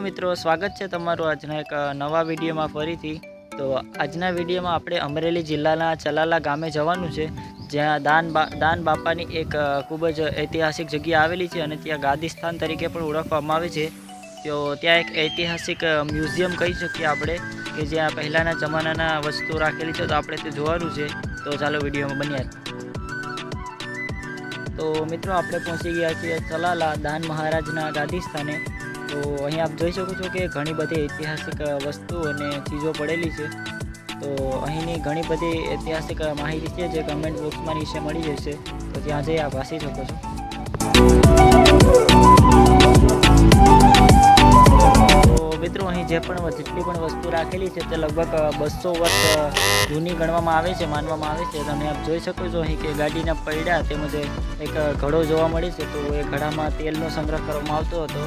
મિત્રો, સ્વાગત છે તમારું આજના એક નવા વિડીયોમાં ફરીથી। તો આજના વિડીયોમાં આપણે અમરેલી જિલ્લાના ચલાલા ગામે જવાનું છે, જ્યાં દાન બાપાની એક ખૂબ જ ઐતિહાસિક જગ્યા આવેલી છે અને ત્યાં ગાદી સ્થાન તરીકે પણ ઓળખવામાં આવે છે। તો ત્યાં એક ઐતિહાસિક મ્યુઝિયમ કહી શકીએ આપણે, કે જ્યાં પહેલાંના જમાનાના વસ્તુ રાખેલી છે। તો આપણે તે જોવાનું છે, તો ચાલો વિડીયોમાં બન્યા। તો મિત્રો, આપણે પહોંચી ગયા છીએ ચલાલા દાન મહારાજના ગાદી સ્થાને। તો અહીં આપ જોઈ શકો છો કે ઘણી બધી ઐતિહાસિક વસ્તુ અને ચીજો પડેલી છે। તો અહીંની ઘણી બધી ઐતિહાસિક માહિતી છે જે કમેન્ટ બોક્સમાં નીચે મળી જશે, તો ત્યાં જઈ આપ વાંચી શકો છો। તો મિત્રો, અહીં જેટલી પણ વસ્તુ રાખેલી છે તે લગભગ 200 વર્ષ જૂની ગણવામાં આવે છે, માનવામાં આવે છે। તમે આપ જોઈ શકો છો અહીં કે ગાડીના પૈડા તેમજ એક ઘડો જોવા મળે છે। તો એ ઘડામાં તેલનો સંગ્રહ કરવામાં આવતો હતો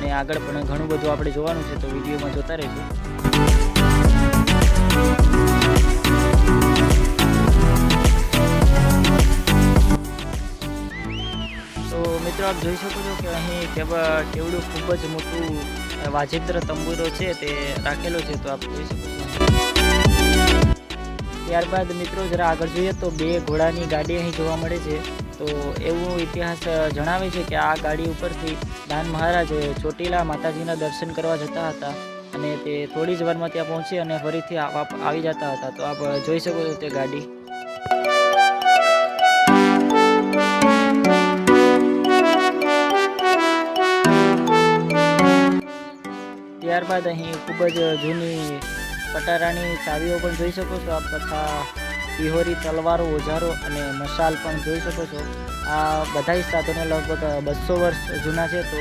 અને આગળ પણ ઘણું બધું આપણે જોવાનું છે, તો વિડીયોમાં જોતા રહેજો। તો મિત્રો, આપ જોઈ શકો છો કે અહીં કેવડું ખૂબ જ મોટું વાજિંત્ર તંબુરો છે તે રાખેલો છે, તો આપ જોઈ શકો છો। ત્યારબાદ મિત્રો, જરા આગળ જોઈએ તો 2 ઘોડાની ગાડી અહીં જોવા મળે છે। તો એવું ઇતિહાસ જણાવે છે કે આ ગાડી ઉપરથી દાન મહારાજ ચોટીલા માતાજીના દર્શન કરવા જતા હતા અને તે થોડી જ વારમાં ત્યાં પહોંચી અને ફરીથી આવી જતા હતા। તો આપ જોઈ શકો છો તે ગાડી। ત્યારબાદ અહીં ખૂબ જ જૂની પટારાની ચાવીઓ પણ જોઈ શકો છો આપ, તથા તિહોરી તલવારો, ઓજારો અને મશાલ પણ જોઈ શકો છો। આ બધા જ સાધનો લગભગ 200 વર્ષ જૂના છે। તો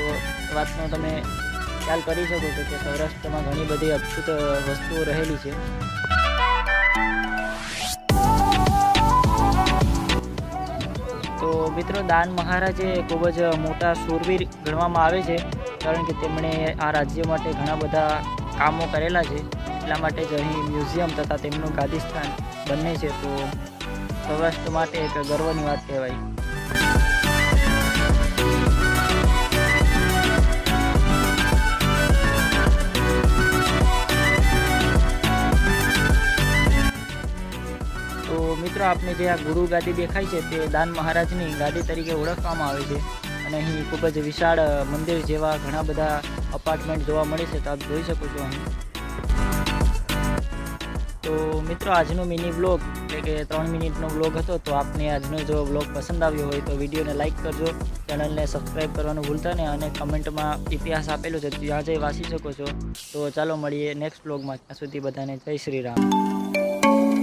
વાતનો તમે ખ્યાલ કરી શકો છો કે સૌરાષ્ટ્રમાં ઘણી બધી અદ્ભુત વસ્તુઓ રહેલી છે। તો મિત્રો, દાન મહારાજે ખૂબ જ મોટા શૂરવીર ગણવામાં આવે છે, કારણ કે તેમણે આ રાજ્ય માટે ઘણા બધા કામો કરેલા છે। એટલા માટે જ અહીં મ્યુઝિયમ તથા તેમનું ગાદી સ્થાન બંને છે। તો સૌરાષ્ટ્ર માટે એક ગર્વની વાત કહેવાય। તો મિત્રો, આપને જે આ ગુરુ ગાદી દેખાય છે તે દાન મહારાજની ગાદી તરીકે ઓળખવામાં આવે છે અને અહીં ખૂબ જ વિશાળ મંદિર જેવા ઘણા બધા અપાર્ટમેન્ટ જોવા મળે છે, તો આપ જોઈ શકો છો અહીં। તો મિત્રો, આજનો મિની વ્લોગ એટલે કે 3 મિનિટનો વ્લોગ હતો। તો આપને આજનો જો વ્લોગ પસંદ આવ્યો હોય તો વિડીયોને લાઇક કરજો, ચેનલને સબસ્ક્રાઈબ કરવાનું ભૂલતા નહીં અને કમેન્ટમાં ઇતિહાસ આપેલો છે ત્યાં જઈ વાંચી શકો છો। તો ચાલો મળીએ નેક્સ્ટ વ્લોગમાં, ત્યાં સુધી બધાને જય શ્રી રામ।